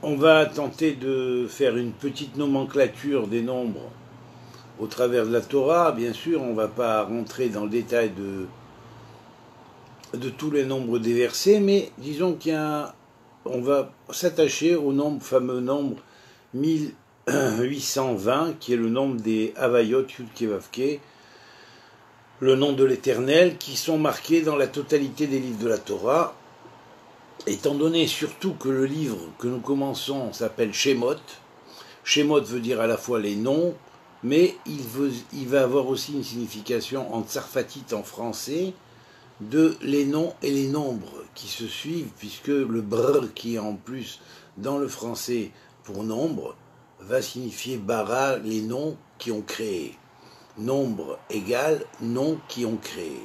On va tenter de faire une petite nomenclature des nombres au travers de la Torah. Bien sûr, on ne va pas rentrer dans le détail de tous les nombres des versets, mais disons on va s'attacher au fameux nombre 1820, qui est le nombre des Havayot Yud-Kevavke, le nom de l'Éternel, qui sont marqués dans la totalité des livres de la Torah. Étant donné surtout que le livre que nous commençons s'appelle Shemot, Shemot veut dire à la fois les noms, mais il va avoir aussi une signification en tsarfatite, en français, de les noms et les nombres qui se suivent, puisque le brr qui est en plus dans le français pour nombre va signifier bara, les noms qui ont créé. Nombre égale noms qui ont créé.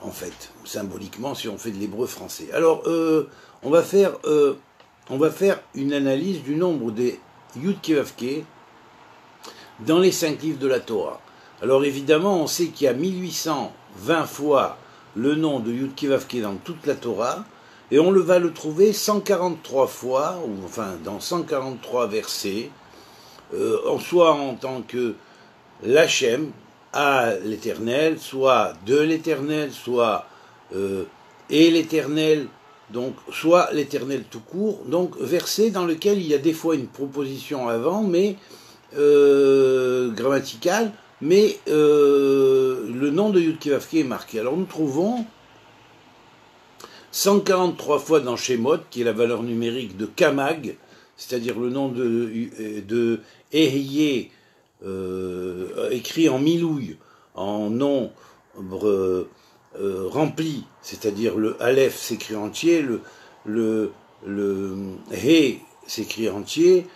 En fait, symboliquement, si on fait de l'hébreu français. Alors, on va faire une analyse du nombre des Yud-Kevavke dans les 5 livres de la Torah. Alors évidemment, on sait qu'il y a 1820 fois le nom de Yud-Kevavke dans toute la Torah, et on va le trouver 143 fois, ou enfin dans 143 versets, soit en tant que l'Hachem, à l'Éternel, soit de l'Éternel, soit et l'Éternel, donc soit l'Éternel tout court, donc verset dans lequel il y a des fois une proposition avant, mais grammaticale, mais le nom de Yud-Kevavke est marqué. Alors nous trouvons 143 fois dans Shemot, qui est la valeur numérique de Kamag, c'est-à-dire le nom de Ehyeh, écrit en milouille, en nombre rempli, c'est-à-dire le Aleph s'écrit entier, le He s'écrit entier,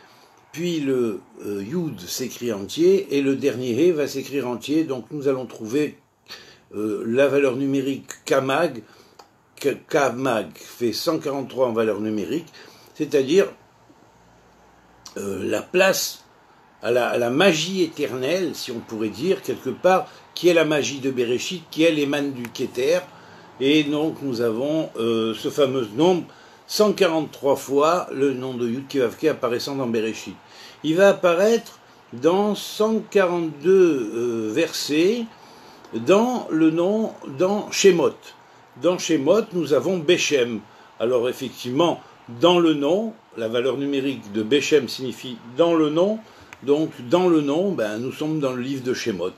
puis le Yud s'écrit entier, et le dernier He va s'écrire entier. Donc nous allons trouver la valeur numérique Kamag. Kamag fait 143 en valeur numérique, c'est-à-dire la place à la magie éternelle, si on pourrait dire, quelque part, qui est la magie de Bereshit, qui est l'émane du Keter. Et donc nous avons ce fameux nombre, 143 fois le nom de Yud-Kevavke apparaissant dans Bereshit. Il va apparaître dans 142 versets dans Shemot. Dans Shemot, nous avons Beshem. Alors effectivement, dans le nom, la valeur numérique de Beshem signifie dans le nom. Donc, dans le nom, nous sommes dans le livre de Shemot.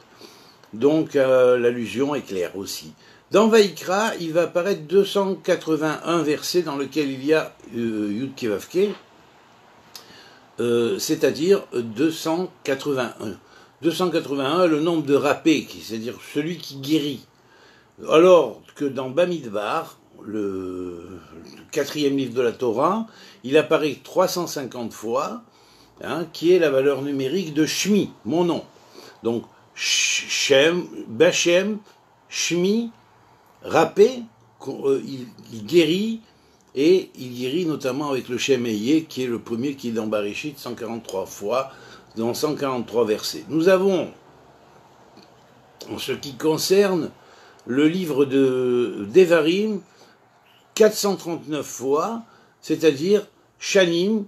Donc, l'allusion est claire aussi. Dans Vaïkra, il va apparaître 281 versets dans lesquels il y a Yud-Kevavke, c'est-à-dire 281. 281 est le nombre de Rapé, c'est-à-dire celui qui guérit. Alors que dans Bamidbar, le 4e livre de la Torah, il apparaît 350 fois, qui est la valeur numérique de Shmi, mon nom. Donc, Shem, Bachem, Shmi, Rapé, il guérit, et il guérit notamment avec le Shem Ehyeh, qui est le premier qui est dans Bereshit, 143 fois, dans 143 versets. Nous avons, en ce qui concerne le livre de Devarim, 439 fois, c'est-à-dire Shanim,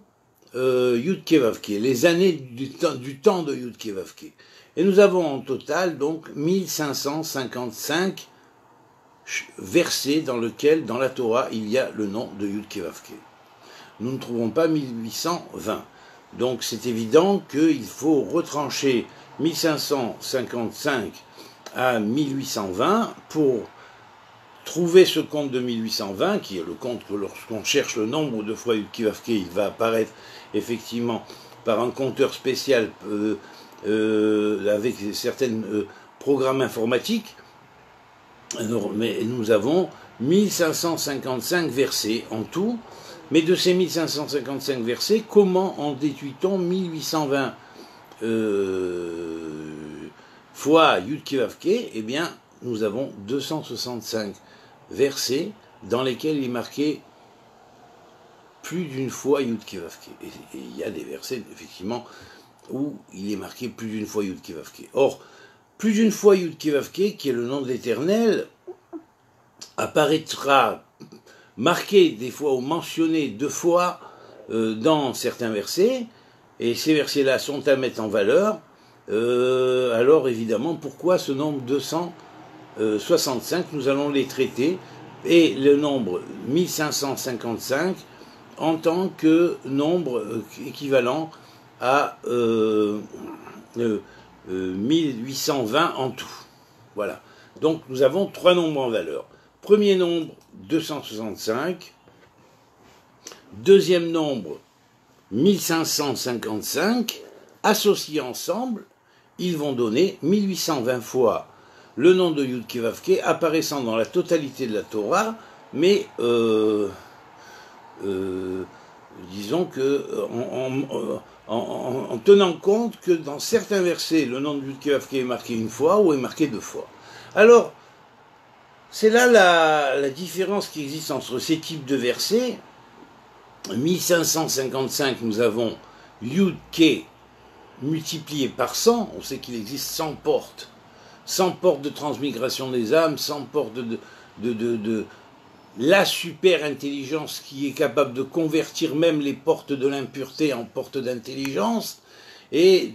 Yud-Kevavke, les années du temps de Yud-Kevavke. Et nous avons en total donc 1555 versets dans lesquels, dans la Torah, il y a le nom de Yud-Kevavke. Nous ne trouvons pas 1820. Donc c'est évident qu'il faut retrancher 1555 à 1820 pour trouver ce compte de 1820, qui est le compte que lorsqu'on cherche le nombre de fois Yud-Kevavke, il va apparaître effectivement par un compteur spécial avec certains programmes informatiques. Mais nous avons 1555 versets en tout. Mais de ces 1555 versets, comment en déduit-on 1820 fois Yud-Kevavke? Eh bien, nous avons 265 versets dans lesquels il est marqué plus d'une fois Yud-Kevavke. Et il y a des versets, effectivement, où il est marqué plus d'une fois Yud-Kevavke. Or, plus d'une fois Yud-Kevavke, qui est le nom de l'Éternel, apparaîtra marqué des fois ou mentionné 2 fois dans certains versets, et ces versets-là sont à mettre en valeur. Alors évidemment, pourquoi ce nombre 265? Nous allons les traiter, et le nombre 1555 en tant que nombre équivalent à 1820 en tout. Voilà. Donc nous avons trois nombres en valeur. Premier nombre, 265. Deuxième nombre, 1555. Associés ensemble, ils vont donner 1820 fois le nom de Yud-Keh-Vav-Keh apparaissant dans la totalité de la Torah, mais disons que en tenant compte que dans certains versets, le nom de Yud-Keh-Vav-Keh est marqué une fois ou est marqué deux fois. Alors, c'est là la différence qui existe entre ces types de versets. 1555, nous avons Yud-Keh multiplié par 100. On sait qu'il existe 100 portes. 100 portes de transmigration des âmes, 100 portes de la super intelligence qui est capable de convertir même les portes de l'impureté en portes d'intelligence et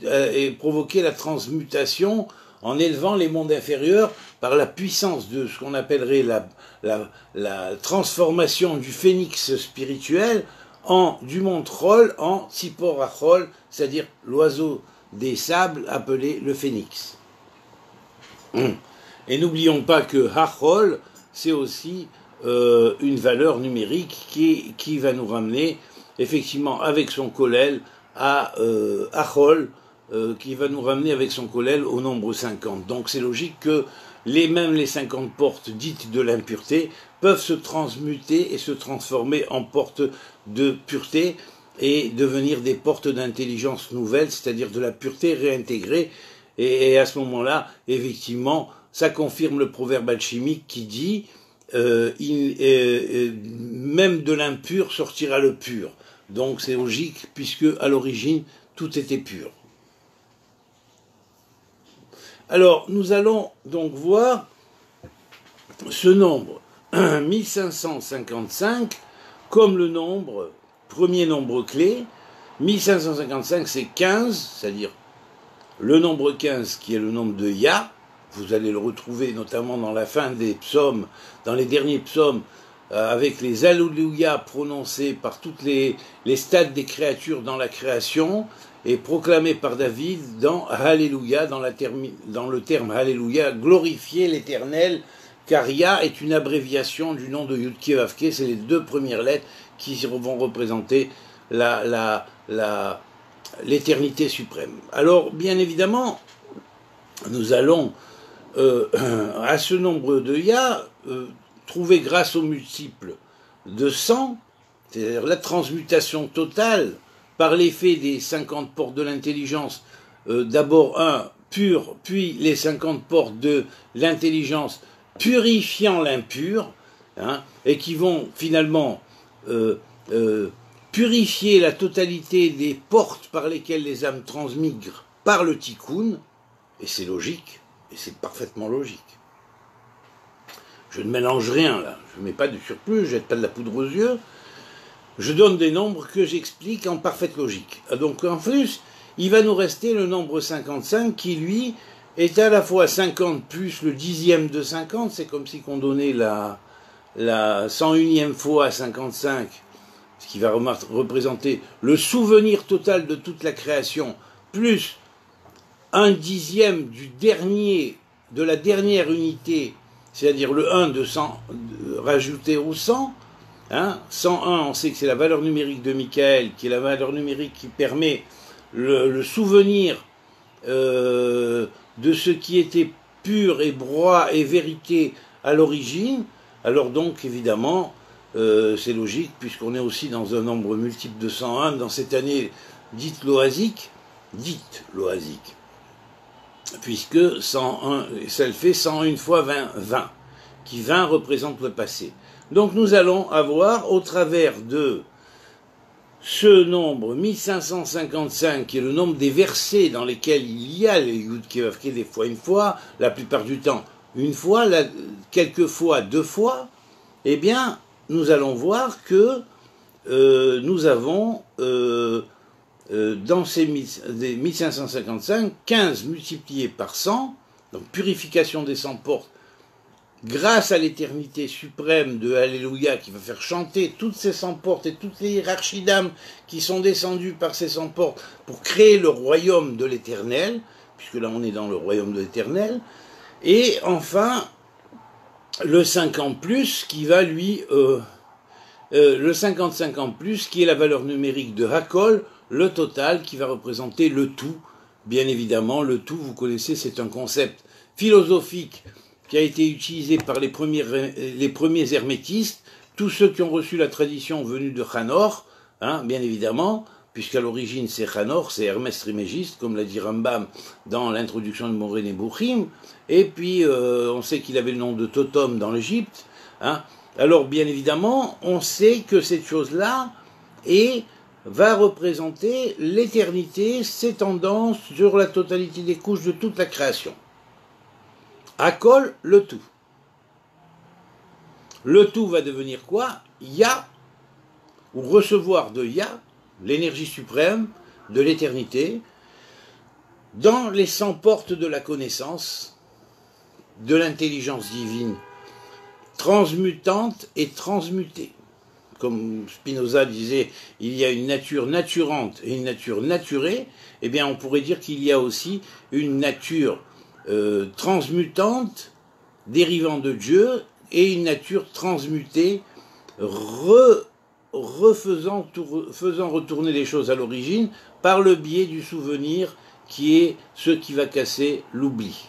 provoquer la transmutation en élevant les mondes inférieurs par la puissance de ce qu'on appellerait la transformation du phénix spirituel du monde Chol en Tzipor HaChol, c'est-à-dire l'oiseau des sables appelé le phénix. Et n'oublions pas que HaChol, c'est aussi une valeur numérique qui va nous ramener effectivement avec son kollel à Chol, qui va nous ramener avec son kollel au nombre 50. Donc c'est logique que même les 50 portes dites de l'impureté peuvent se transmuter et se transformer en portes de pureté et devenir des portes d'intelligence nouvelles, c'est-à-dire de la pureté réintégrée. Et à ce moment-là, effectivement, ça confirme le proverbe alchimique qui dit même de l'impur sortira le pur. Donc c'est logique, puisque à l'origine, tout était pur. Alors, nous allons donc voir ce nombre 1555 comme le premier nombre clé. 1555, c'est 15, c'est-à-dire le nombre 15 qui est le nombre de Yah. Vous allez le retrouver notamment dans la fin des psaumes, dans les derniers psaumes, avec les Alléluia prononcés par toutes les stades des créatures dans la création, et proclamés par David dans Alléluia, dans le terme Alléluia, glorifier l'Éternel, car Yah est une abréviation du nom de Yud-Keh-Vav-Keh, c'est les deux premières lettres qui vont représenter l'éternité suprême. Alors, bien évidemment, nous allons à ce nombre de Yah trouver grâce au multiple de 100, c'est-à-dire la transmutation totale par l'effet des 50 portes de l'intelligence, d'abord un pur, puis les 50 portes de l'intelligence purifiant l'impur, et qui vont finalement purifier la totalité des portes par lesquelles les âmes transmigrent par le tikkun, et c'est logique, et c'est parfaitement logique. Je ne mélange rien là, je ne mets pas de surplus, je ne jette pas de la poudre aux yeux, je donne des nombres que j'explique en parfaite logique. Donc en plus, il va nous rester le nombre 55 qui lui est à la fois 50 plus le dixième de 50, c'est comme si on donnait la 101e fois à 55, ce qui va représenter le souvenir total de toute la création, plus un dixième de la dernière unité, c'est-à-dire le 1 de 100 rajouté au 100, 101, on sait que c'est la valeur numérique de Michael, qui est la valeur numérique qui permet le souvenir de ce qui était pur et droit et vérité à l'origine. Alors donc, évidemment, c'est logique, puisqu'on est aussi dans un nombre multiple de 101, dans cette année dite loasique, puisque 101, ça le fait 101 fois 20, qui 20 représente le passé. Donc nous allons avoir, au travers de ce nombre 1555, qui est le nombre des versets dans lesquels il y a les Yud-Keh-Vav-Keh, des fois une fois, la plupart du temps une fois, quelquefois deux fois, eh bien, nous allons voir que nous avons dans ces 1555, 15 multiplié par 100, donc purification des 100 portes, grâce à l'éternité suprême de Alléluia qui va faire chanter toutes ces 100 portes et toutes les hiérarchies d'âmes qui sont descendues par ces 100 portes pour créer le royaume de l'Éternel, puisque là on est dans le royaume de l'Éternel, et enfin le 5 en plus qui va lui, le 55 en plus qui est la valeur numérique de Hakol, le total qui va représenter le tout. Bien évidemment, le tout, vous connaissez, c'est un concept philosophique qui a été utilisé par les premiers hermétistes, tous ceux qui ont reçu la tradition venue de Hanor, hein, bien évidemment, puisqu'à l'origine c'est Hanor, c'est Hermès Trismégiste, comme l'a dit Rambam dans l'introduction de Moré Nebuchim, et puis on sait qu'il avait le nom de Totom dans l'Égypte. Hein. Alors bien évidemment, on sait que cette chose-là va représenter l'éternité s'étendant sur la totalité des couches de toute la création. Hakol, le tout. Le tout va devenir quoi? Ya, ou recevoir de Ya, l'énergie suprême de l'éternité, dans les 100 portes de la connaissance, de l'intelligence divine, transmutante et transmutée. Comme Spinoza disait, il y a une nature naturante et une nature naturée, eh bien on pourrait dire qu'il y a aussi une nature transmutante, dérivant de Dieu, et une nature transmutée, faisant retourner les choses à l'origine par le biais du souvenir qui est ce qui va casser l'oubli.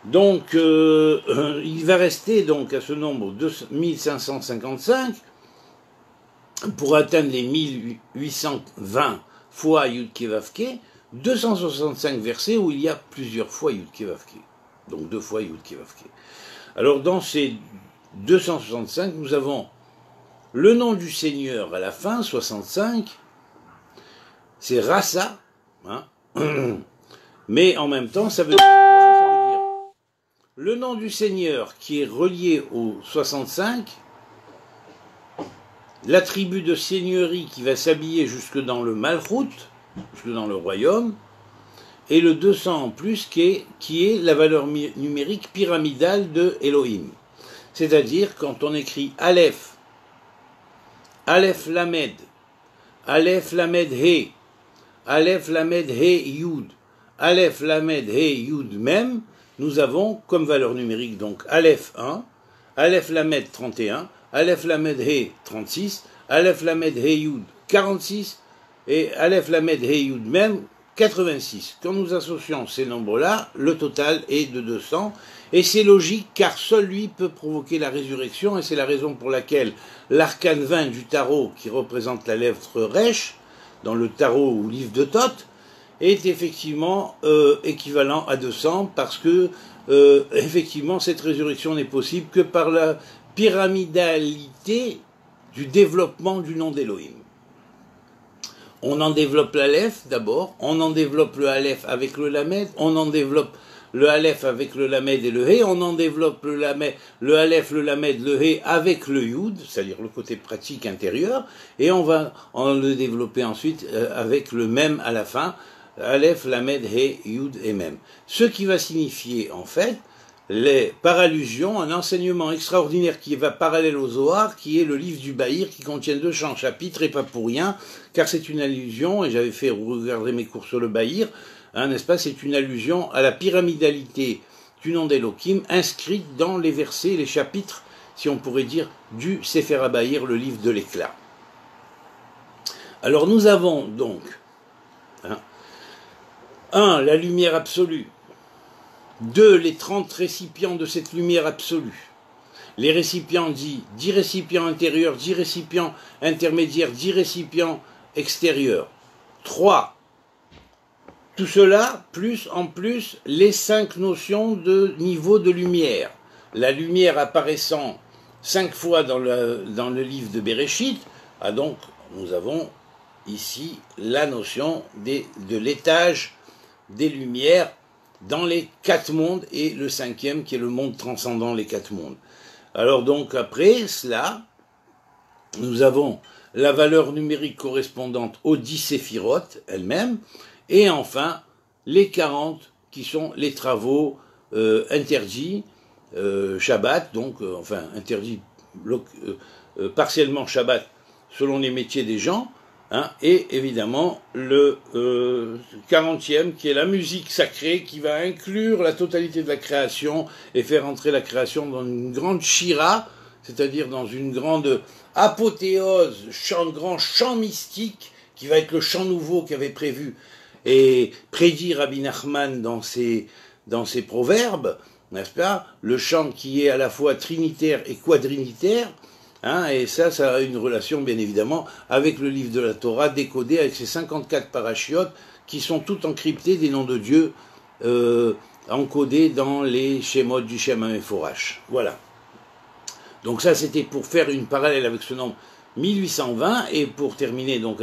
Donc, il va rester donc à ce nombre de 1555 pour atteindre les 1820 fois Yud-Kevavke, 265 versets où il y a plusieurs fois Yud-Kevavke. Donc 2 fois Yud-Kevavke. Alors dans ces 265, nous avons le nom du Seigneur à la fin, 65, c'est Rassa, hein. Mais en même temps, ça veut dire quoi? Ça veut dire le nom du Seigneur qui est relié au 65, l'attribut de seigneurie qui va s'habiller jusque dans le Malchut, jusque dans le royaume, et le 200 en plus qui est la valeur numérique pyramidale de Elohim. C'est-à-dire quand on écrit Aleph, Aleph Lamed, Aleph Lamed He, Aleph Lamed He Yud, Aleph Lamed He Yud même, nous avons comme valeur numérique donc Aleph 1, Aleph Lamed 31, Aleph Lamed He 36, Aleph Lamed He Yud 46 et Aleph Lamed He Yud même 86. Quand nous associons ces nombres-là, le total est de 200 et c'est logique car seul lui peut provoquer la résurrection et c'est la raison pour laquelle l'arcane 20 du tarot qui représente la lettre Resh dans le tarot ou livre de Thoth est effectivement équivalent à 200 parce que effectivement cette résurrection n'est possible que par la pyramidalité du développement du nom d'Elohim. On en développe l'Aleph d'abord, on en développe le Aleph avec le Lamed, on en développe le Aleph avec le Lamed et le He, on en développe le Aleph, le Lamed, le He avec le Yud, c'est-à-dire le côté pratique intérieur, et on va en le développer ensuite avec le Mem à la fin, Aleph, Lamed, He, Yud et Mem. Ce qui va signifier en fait par allusion, un enseignement extraordinaire qui va parallèle au Zohar, qui est le livre du Bahir, qui contient 200 chapitres, et pas pour rien, car c'est une allusion, et j'avais fait regarder mes cours sur le Bahir, hein, n'est-ce pas, c'est une allusion à la pyramidalité du nom d'Elohim, inscrite dans les versets, les chapitres, si on pourrait dire, du Sefer HaBahir, le livre de l'éclat. Alors nous avons donc, la lumière absolue, 2, les 30 récipients de cette lumière absolue. Les récipients dits 10 récipients intérieurs, 10 récipients intermédiaires, 10 récipients extérieurs. 3, tout cela, plus en plus, les 5 notions de niveau de lumière. La lumière apparaissant 5 fois dans le livre de Bereshit, donc nous avons ici la notion de l'étage des lumières dans les 4 mondes, et le 5e qui est le monde transcendant les 4 mondes. Alors donc après cela, nous avons la valeur numérique correspondante aux 10 séphirotes elles-mêmes, et enfin les 40 qui sont les travaux interdits, Shabbat, donc enfin interdits partiellement Shabbat selon les métiers des gens, hein, et évidemment le 40e qui est la musique sacrée qui va inclure la totalité de la création et faire entrer la création dans une grande shira, c'est-à-dire dans une grande apothéose, grand chant mystique qui va être le chant nouveau qu'avait prévu et prédit Rabbi Nachman dans ses proverbes, n'est-ce pas? Le chant qui est à la fois trinitaire et quadrinitaire, hein, et ça a une relation bien évidemment avec le livre de la Torah décodé avec ses 54 parachiotes qui sont toutes encryptés des noms de Dieu encodés dans les Shemot du Shem HaMeforash. Voilà. Donc ça c'était pour faire une parallèle avec ce nombre 1820, et pour terminer, donc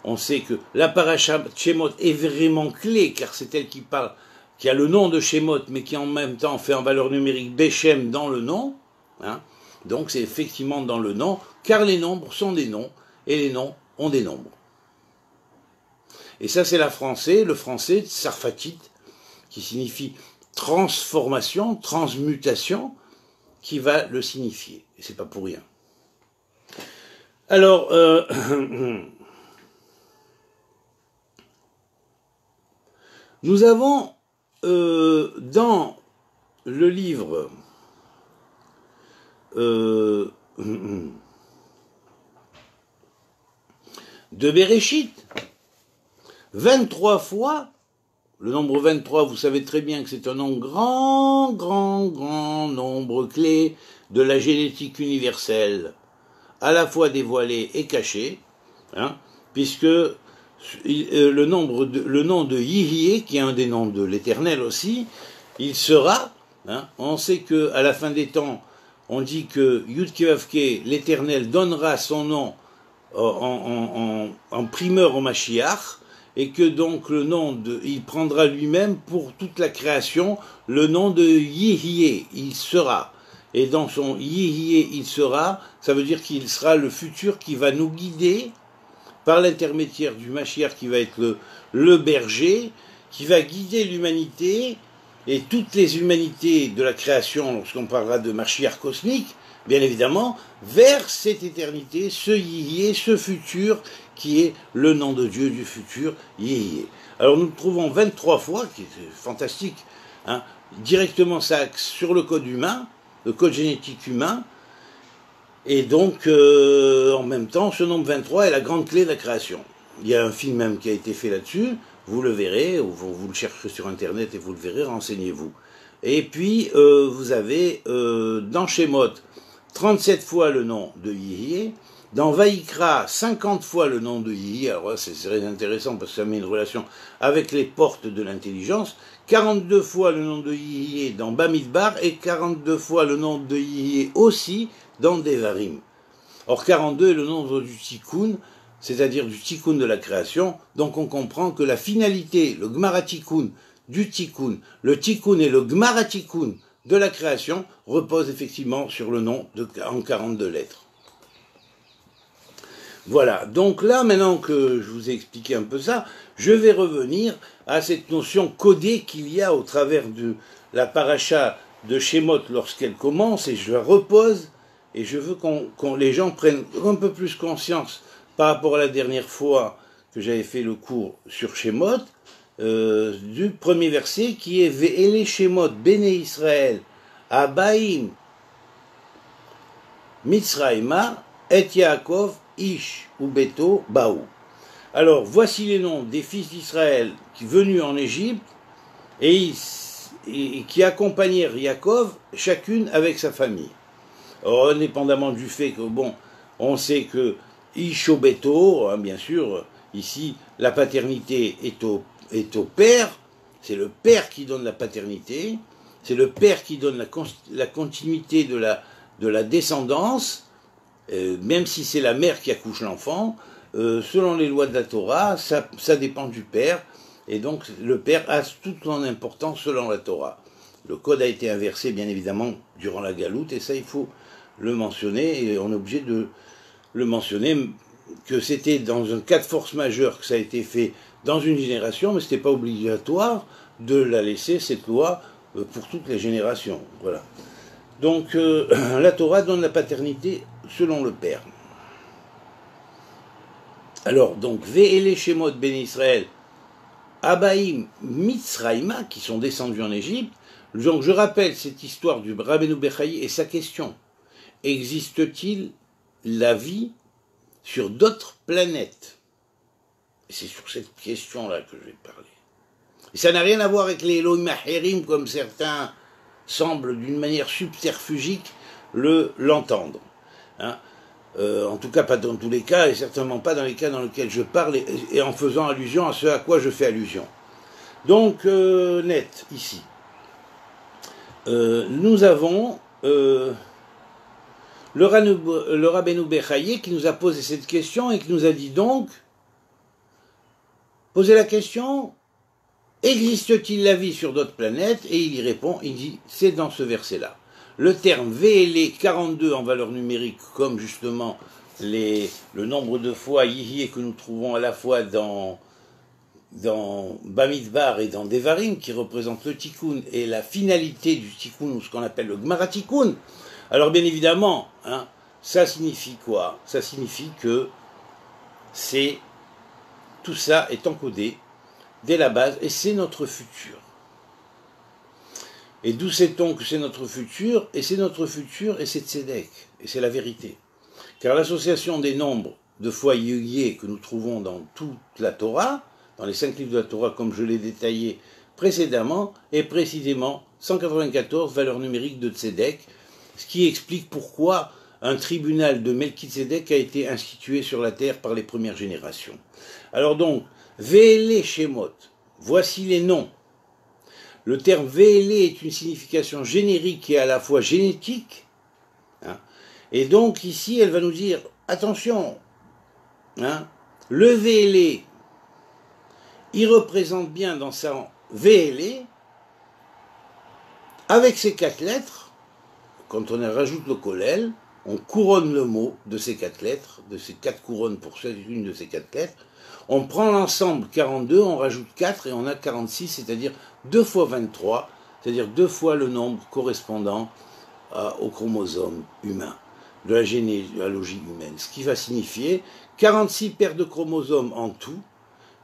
on sait que la paracha Shemot est vraiment clé, car c'est elle qui parle, qui a le nom de Shemot, mais qui en même temps fait en valeur numérique Beshem dans le nom, hein. Donc c'est effectivement dans le nom, car les nombres sont des noms, et les noms ont des nombres. Et ça c'est le français tsarfatite, qui signifie transformation, transmutation, qui va le signifier, et c'est pas pour rien. Alors, nous avons dans le livre de Bereshit, 23 fois, le nombre 23, vous savez très bien que c'est un nombre grand nombre clé de la génétique universelle, à la fois dévoilé et caché, hein, puisque le nom de Yihye, qui est un des noms de l'Éternel aussi, il sera, hein, on sait qu'à la fin des temps, on dit que Yud-Kevavke, l'Éternel, donnera son nom en primeur au Mashiach, et que donc il prendra lui-même pour toute la création le nom de Yihye, il sera. Et dans son Yihye, il sera, ça veut dire qu'il sera le futur qui va nous guider par l'intermédiaire du Mashiach qui va être le berger, qui va guider l'humanité et toutes les humanités de la création, lorsqu'on parlera de Mashiach cosmique, bien évidemment, vers cette éternité, ce Yihye, ce futur qui est le nom de Dieu du futur, Yihye. Alors nous le trouvons 23 fois, qui est fantastique, hein, directement ça sur le code humain, le code génétique humain, et donc en même temps ce nombre 23 est la grande clé de la création. Il y a un film même qui a été fait là-dessus, vous le verrez, ou vous le chercherez sur internet et vous le verrez, renseignez-vous. Et puis vous avez dans Shemot 37 fois le nom de Yihye, dans Vaïkra 50 fois le nom de Yihye, alors c'est très intéressant parce que ça met une relation avec les portes de l'intelligence, 42 fois le nom de Yihye dans Bamidbar et 42 fois le nom de Yihye aussi dans Devarim. Or 42 est le nombre du Tikkun, c'est-à-dire du Tikkun de la création, donc on comprend que la finalité, le Gmara-Tikkun du Tikkun, le Tikkun et le Gmara-Tikkun de la création repose effectivement sur le nom en 42 lettres. Voilà, donc là, maintenant que je vous ai expliqué un peu ça, je vais revenir à cette notion codée qu'il y a au travers de la paracha de Shemot lorsqu'elle commence, et je la repose, et je veux que les gens prennent un peu plus conscience par rapport à la dernière fois que j'avais fait le cours sur Shemot, du premier verset qui est Ve'ele Shemot Bene Israël Abaim Mitzrayma et Yaakov Ish ou Beto Baou. Alors, voici les noms des fils d'Israël qui venus en Égypte et qui accompagnèrent Yaakov, chacune avec sa famille. Alors, indépendamment du fait que, bon, on sait que Ish ou Beto, hein, bien sûr, ici, la paternité est au père, c'est le père qui donne la paternité, c'est le père qui donne la continuité de la descendance, même si c'est la mère qui accouche l'enfant, selon les lois de la Torah, ça dépend du père, et donc le père a toute son importance selon la Torah. Le code a été inversé, bien évidemment, durant la galoute, et ça, il faut le mentionner, et on est obligé le mentionner, que c'était dans un cas de force majeure que ça a été fait dans une génération, mais ce n'était pas obligatoire de la laisser, cette loi, pour toutes les générations. Voilà. Donc, la Torah donne la paternité selon le père. Alors, donc, Ve'ele Shemot ben Israël, Abaïm Mitzraïma, qui sont descendus en Égypte. Donc, je rappelle cette histoire du Rabbeinu Bechaye et sa question. Existe-t-il la vie sur d'autres planètes? Et c'est sur cette question-là que je vais parler. Et ça n'a rien à voir avec les Elohim Acherim, comme certains semblent d'une manière subterfugique l'entendre. Hein. En tout cas, pas dans tous les cas, et certainement pas dans les cas dans lesquels je parle, et en faisant allusion à ce à quoi je fais allusion. Donc, net, ici. Nous avons le Rabbeinu Bechaye qui nous a posé cette question et qui nous a dit donc, posez la question, existe-t-il la vie sur d'autres planètes? Et il y répond, il dit, c'est dans ce verset-là. Le terme VLE 42 en valeur numérique, comme justement le nombre de fois Yihye que nous trouvons à la fois dans Bamidbar et dans Devarim, qui représente le Tikkun et la finalité du Tikkun, ou ce qu'on appelle le Gemara Tikkun. Alors bien évidemment, hein, ça signifie quoi? Ça signifie que tout ça est encodé dès la base, et c'est notre futur. Et d'où sait-on que c'est notre futur? Et c'est notre futur, et c'est Tzedek, et c'est la vérité. Car l'association des nombres de fois Yihye que nous trouvons dans toute la Torah, dans les 5 livres de la Torah, comme je l'ai détaillé précédemment, est précisément 194, valeur numérique de Tzedek, ce qui explique pourquoi un tribunal de Melchizedek a été institué sur la terre par les premières générations. Alors donc, Ve'ele Shemot, voici les noms. Le terme Ve'ele est une signification générique et à la fois génétique. Hein, et donc ici, elle va nous dire, attention, hein, le Ve'ele, il représente bien dans sa Ve'ele, avec ces 4 lettres, quand on rajoute le kollel, on couronne le mot de ces 4 lettres, de ces 4 couronnes pour chacune de ces 4 lettres. On prend l'ensemble 42, on rajoute 4 et on a 46, c'est-à-dire 2 fois 23, c'est-à-dire 2 fois le nombre correspondant au chromosome humain, de la généalogie humaine. Ce qui va signifier 46 paires de chromosomes en tout,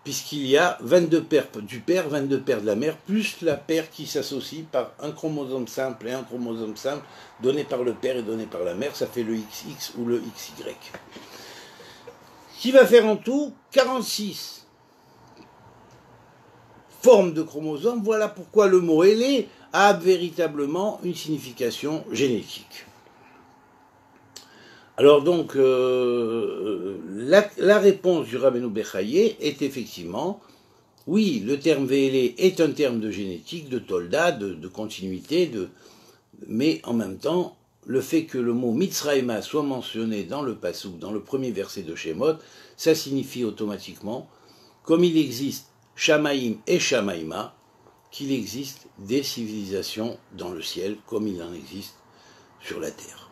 puisqu'il y a 22 paires du père, 22 paires de la mère, plus la paire qui s'associe par un chromosome simple et un chromosome simple, donné par le père et donné par la mère, ça fait le XX ou le XY. Qui va faire en tout 46 formes de chromosomes. Voilà pourquoi le mot Hélé a véritablement une signification génétique. Alors donc, la réponse du Rabbeinu Bechaye est effectivement, oui, le terme Véélé est un terme de génétique, de tolda, de continuité, mais en même temps, le fait que le mot Mitzraïma soit mentionné dans le Passouk, dans le premier verset de Shemot, ça signifie automatiquement, comme il existe Shamaïm et Shamaïma, qu'il existe des civilisations dans le ciel, comme il en existe sur la terre.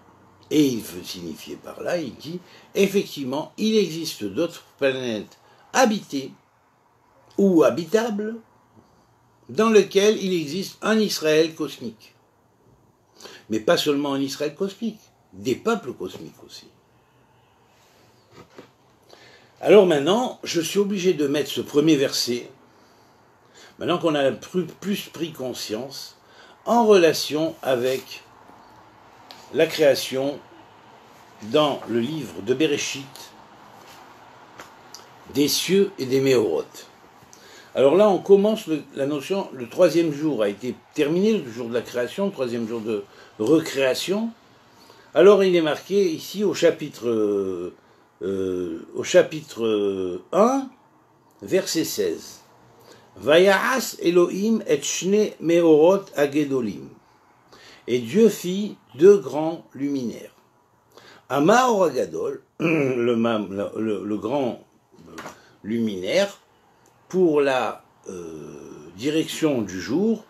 Et il veut signifier par là, il dit, effectivement, il existe d'autres planètes habitées ou habitables, dans lesquelles il existe un Israël cosmique. Mais pas seulement un Israël cosmique, des peuples cosmiques aussi. Alors maintenant, je suis obligé de mettre ce premier verset, maintenant qu'on a plus pris conscience, en relation avec la création dans le livre de Bereshit des cieux et des méorotes. Alors là, on commence la notion, le 3e jour a été terminé, le jour de la création, le 3e jour de recréation. Alors il est marqué ici au chapitre 1, verset 16. Vaya'as Elohim et shne meorot agedolim. Et Dieu fit 2 grands luminaires. Amaor agadol, le grand luminaire, pour la direction du jour,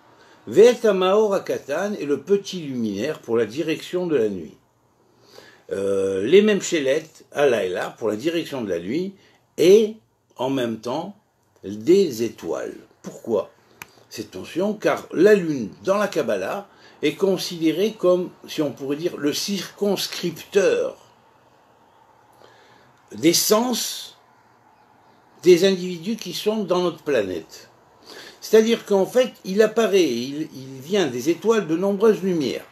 Ve'et Amaor akatan, et le petit luminaire pour la direction de la nuit. les mêmes chélettes à Laïla pour la direction de la nuit et en même temps des étoiles. Pourquoi cette notion? Car la lune dans la Kabbalah est considérée comme, si on pourrait dire, le circonscripteur des sens des individus qui sont dans notre planète. C'est-à-dire qu'en fait, il apparaît, il vient des étoiles de nombreuses lumières.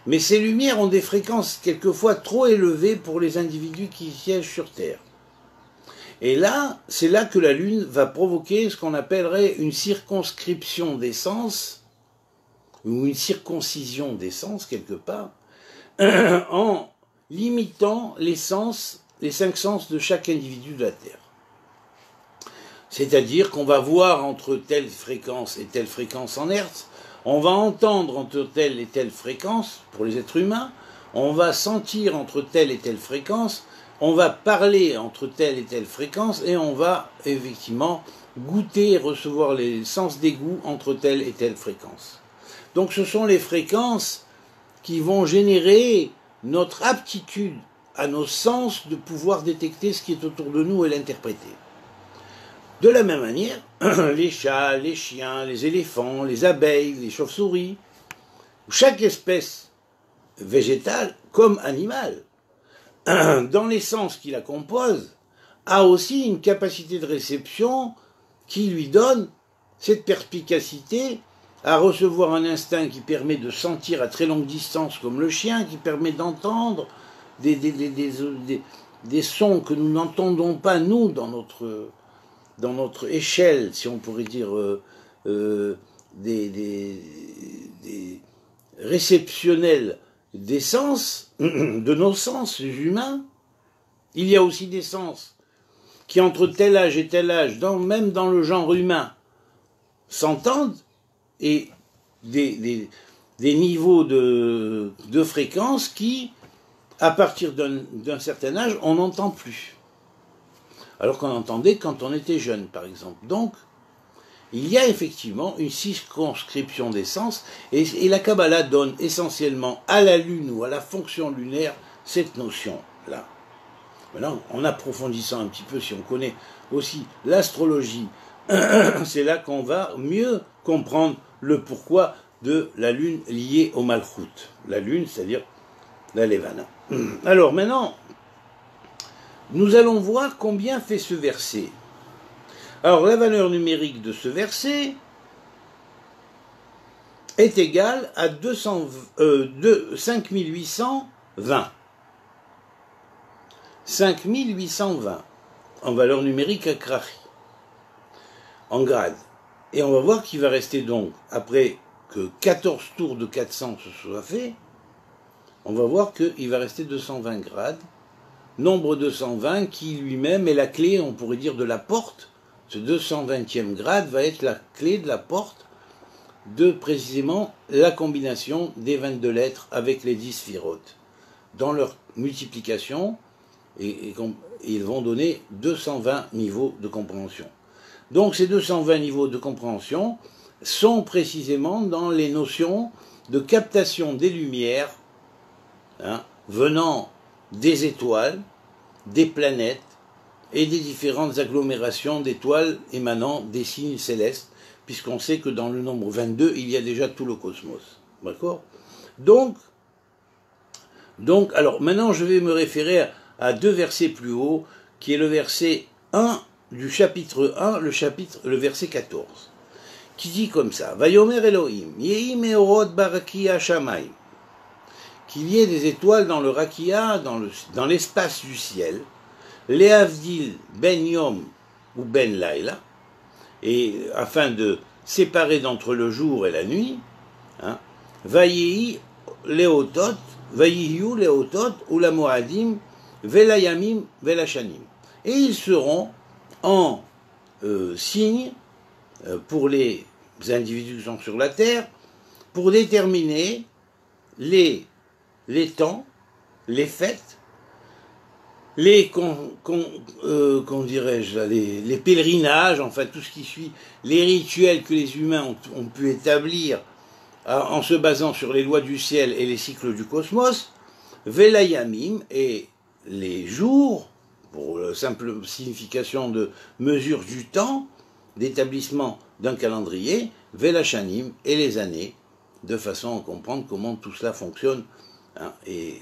Mais ces lumières ont des fréquences quelquefois trop élevées pour les individus qui siègent sur Terre. Et là, c'est là que la Lune va provoquer ce qu'on appellerait une circonscription des sens, ou une circoncision des sens quelque part, en limitant les sens, les 5 sens de chaque individu de la Terre. C'est-à-dire qu'on va voir entre telle fréquence et telle fréquence en hertz, on va entendre entre telle et telle fréquence pour les êtres humains, on va sentir entre telle et telle fréquence, on va parler entre telle et telle fréquence et on va effectivement goûter et recevoir les sens des goûts entre telle et telle fréquence. Donc ce sont les fréquences qui vont générer notre aptitude à nos sens de pouvoir détecter ce qui est autour de nous et l'interpréter. De la même manière, les chats, les chiens, les éléphants, les abeilles, les chauves-souris, chaque espèce végétale comme animale, dans les sens qui la composent, a aussi une capacité de réception qui lui donne cette perspicacité à recevoir un instinct qui permet de sentir à très longue distance comme le chien, qui permet d'entendre des sons que nous n'entendons pas, nous, dans notre échelle, si on pourrait dire, des réceptionnels des sens, de nos sens humains. Il y a aussi des sens qui, entre tel âge et tel âge, même dans le genre humain, s'entendent, et des niveaux de fréquence qui, à partir d'un certain âge, on n'entend plus. Alors qu'on entendait quand on était jeune, par exemple. Donc, il y a effectivement une circonscription des sens, et la Kabbalah donne essentiellement à la Lune ou à la fonction lunaire cette notion-là. Maintenant, en approfondissant un petit peu, si on connaît aussi l'astrologie, c'est là qu'on va mieux comprendre le pourquoi de la Lune liée au Malchut. La Lune, c'est-à-dire la Levana. Alors maintenant, nous allons voir combien fait ce verset. Alors la valeur numérique de ce verset est égale à 5820. 5820 en valeur numérique à Krachi, en grade. Et on va voir qu'il va rester donc, après que 14 tours de 400 se soient faits, on va voir qu'il va rester 220 grades, nombre 220 qui lui-même est la clé, on pourrait dire, de la porte. Ce 220e grade va être la clé de la porte de précisément la combination des 22 lettres avec les 10 sphirotes. Dans leur multiplication, ils vont donner 220 niveaux de compréhension. Donc ces 220 niveaux de compréhension sont précisément dans les notions de captation des lumières, venant des étoiles, des planètes et des différentes agglomérations d'étoiles émanant des signes célestes, puisqu'on sait que dans le nombre 22, il y a déjà tout le cosmos. D'accord ? Donc, alors maintenant je vais me référer à 2 versets plus haut, qui est le verset 1 du chapitre 1, le verset 14, qui dit comme ça: Vayomer Elohim, Yehi meorot barakia shamayim, qu'il y ait des étoiles dans le rakia, dans l'espace du ciel, Lehavdil ben Yom ou ben Laila, et afin de séparer d'entre le jour et la nuit, Vayihi leotot, Vayihiu leotot ou la moadim, velayamim velashanim. Et ils seront en signes pour les individus qui sont sur la terre, pour déterminer les temps, les fêtes, les pèlerinages, enfin tout ce qui suit, les rituels que les humains ont pu établir en se basant sur les lois du ciel et les cycles du cosmos, Velayamim, et les jours, pour la simple signification de mesure du temps, d'établissement d'un calendrier, Velachanim, et les années, de façon à comprendre comment tout cela fonctionne. Hein, et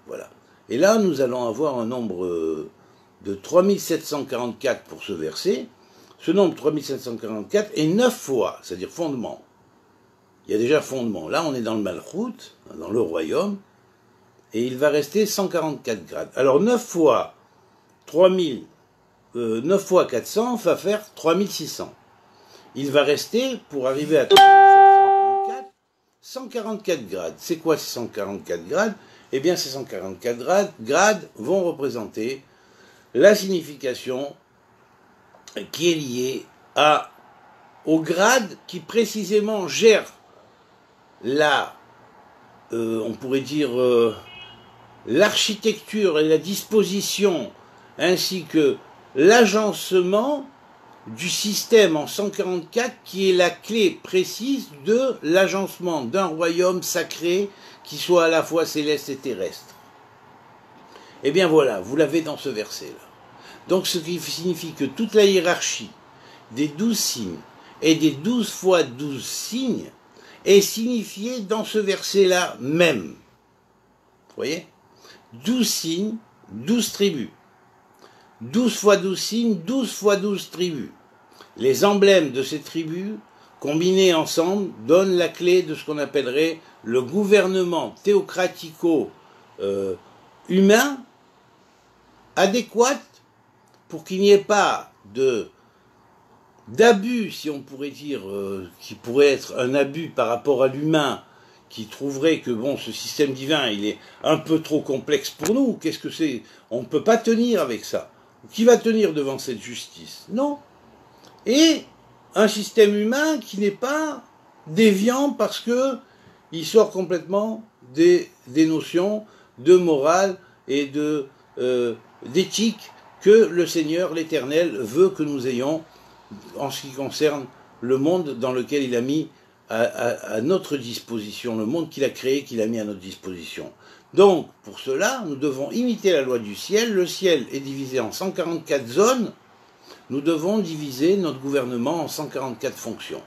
voilà. Et là, nous allons avoir un nombre de 3744 pour ce verset. Ce nombre 3744 est 9 fois, c'est-à-dire fondement. Il y a déjà fondement. Là, on est dans le Malchut, dans le royaume, et il va rester 144 grades. Alors 9 fois 9 fois 400 va faire 3600. Il va rester, pour arriver à 3744, 144 grades. C'est quoi ces 144 grades? Eh bien, ces 144 grades vont représenter la signification qui est liée au grade qui précisément gère on pourrait dire, l'architecture et la disposition, ainsi que l'agencement du système en 144 qui est la clé précise de l'agencement d'un royaume sacré qui soit à la fois céleste et terrestre. Eh bien voilà, vous l'avez dans ce verset-là. Donc ce qui signifie que toute la hiérarchie des 12 signes et des 12 fois 12 signes est signifiée dans ce verset-là même. Vous voyez? 12 signes, 12 tribus. 12 fois 12 signes, 12 fois 12 tribus. Les emblèmes de ces tribus, combinés ensemble, donnent la clé de ce qu'on appellerait le gouvernement théocratico-humain adéquat pour qu'il n'y ait pas d'abus, si on pourrait dire, qui pourrait être un abus par rapport à l'humain, qui trouverait que bon, ce système divin, il est un peu trop complexe pour nous. Qu'est-ce que c'est? On ne peut pas tenir avec ça. Qui va tenir devant cette justice? Non. Et un système humain qui n'est pas déviant parce que il sort complètement des notions de morale et d'éthique que le Seigneur, l'Éternel, veut que nous ayons en ce qui concerne le monde dans lequel il a mis à notre disposition, le monde qu'il a créé, qu'il a mis à notre disposition. Donc, pour cela, nous devons imiter la loi du ciel. Le ciel est divisé en 144 zones. Nous devons diviser notre gouvernement en 144 fonctions.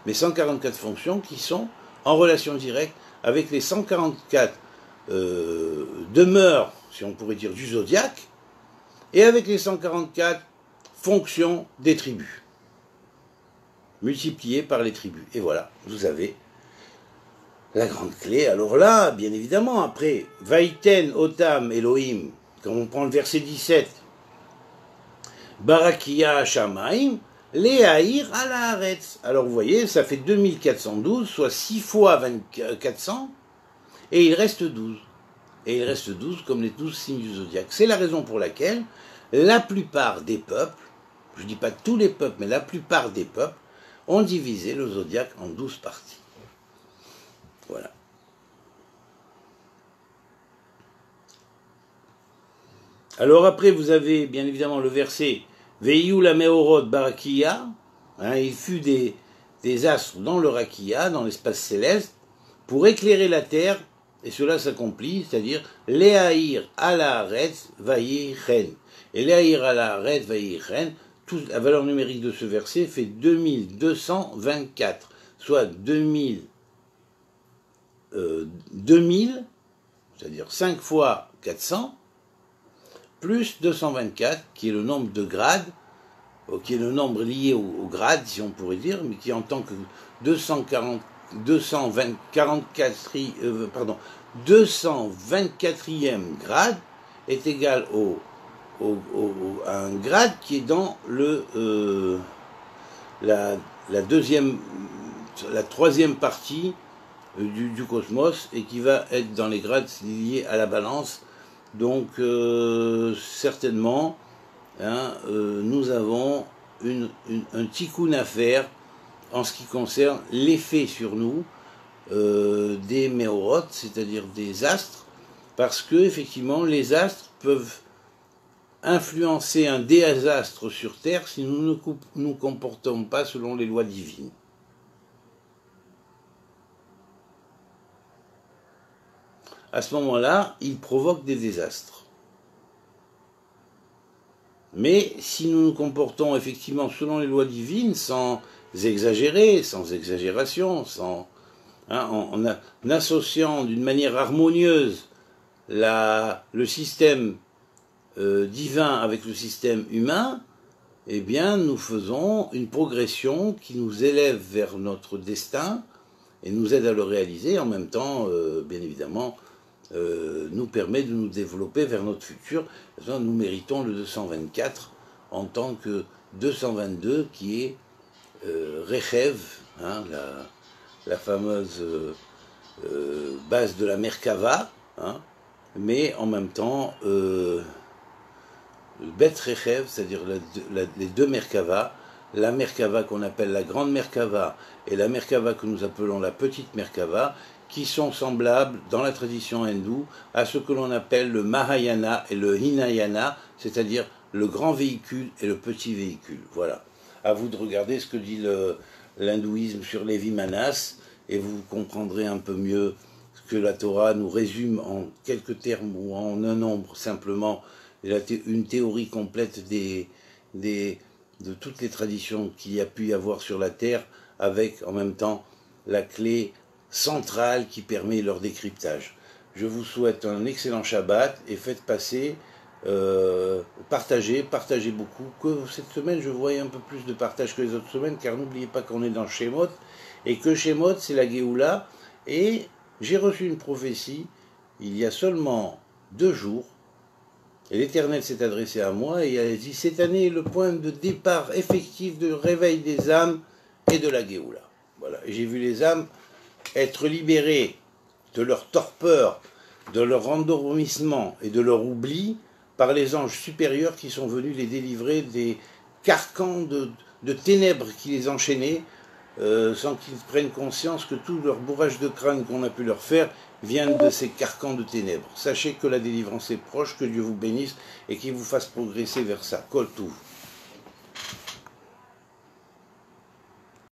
Mais 144 fonctions qui sont en relation directe avec les 144 demeures, si on pourrait dire, du zodiaque, et avec les 144 fonctions des tribus, multipliées par les tribus. Et voilà, vous avez la grande clé. Alors là, bien évidemment, après, Vaïten, Otam, Elohim, quand on prend le verset 17, Barakia, Shamaim, Léaïr, Alaharetz. Alors vous voyez, ça fait 2412, soit 6 fois 400, et il reste 12. Et il reste 12 comme les 12 signes du zodiaque. C'est la raison pour laquelle la plupart des peuples, je ne dis pas tous les peuples, mais la plupart des peuples, ont divisé le zodiaque en 12 parties. Voilà. Alors après, vous avez bien évidemment le verset Veiyu la meorot barakia, il fut des astres dans le rakia, dans l'espace céleste, pour éclairer la terre, et cela s'accomplit, c'est-à-dire Léaïr alaharetz vayichen. Et Léaïr alaharetz vayichen, la valeur numérique de ce verset fait 2224, soit 2000, c'est-à-dire 5 fois 400, plus 224, qui est le nombre de grades, qui est le nombre lié au grade, si on pourrait dire, mais qui en tant que 224e grade est égal à un grade qui est dans la troisième partie du cosmos et qui va être dans les grades liés à la balance. Donc certainement, nous avons un tikkun à faire en ce qui concerne l'effet sur nous des méorotes, c'est-à-dire des astres, parce que effectivement les astres peuvent influencer un désastre sur Terre si nous ne nous comportons pas selon les lois divines. à ce moment-là, il provoque des désastres. Mais si nous nous comportons effectivement selon les lois divines, sans exagérer, sans exagération, en associant d'une manière harmonieuse le système divin avec le système humain, eh bien nous faisons une progression qui nous élève vers notre destin et nous aide à le réaliser, en même temps, bien évidemment, nous permet de nous développer vers notre futur. Nous méritons le 224 en tant que 222 qui est Rechev, hein, la fameuse base de la Merkava, hein, mais en même temps Bet Rechev, c'est-à-dire les deux Merkava, la Merkava qu'on appelle la grande Merkava et la Merkava que nous appelons la petite Merkava, qui sont semblables dans la tradition hindoue à ce que l'on appelle le Mahayana et le Hinayana, c'est-à-dire le grand véhicule et le petit véhicule. Voilà. À vous de regarder ce que dit l'hindouisme sur les Vimanas, et vous comprendrez un peu mieux ce que la Torah nous résume en quelques termes ou en un nombre simplement, une théorie complète de toutes les traditions qu'il y a pu y avoir sur la terre, avec en même temps la clé centrale qui permet leur décryptage. Je vous souhaite un excellent Shabbat et faites passer, partagez beaucoup. Que cette semaine je voyais un peu plus de partage que les autres semaines, car n'oubliez pas qu'on est dans Shemot, et que Shemot c'est la Géoula, et j'ai reçu une prophétie il y a seulement 2 jours, et l'Éternel s'est adressé à moi et il a dit: cette année est le point de départ effectif de réveil des âmes et de la Géoula. Voilà. Et j'ai vu les âmes être libérées de leur torpeur, de leur endormissement et de leur oubli par les anges supérieurs qui sont venus les délivrer des carcans de ténèbres qui les enchaînaient, sans qu'ils prennent conscience que tout leur bourrage de crâne qu'on a pu leur faire viennent de ces carcans de ténèbres. Sachez que la délivrance est proche, que Dieu vous bénisse et qu'il vous fasse progresser vers ça. Kol Touv.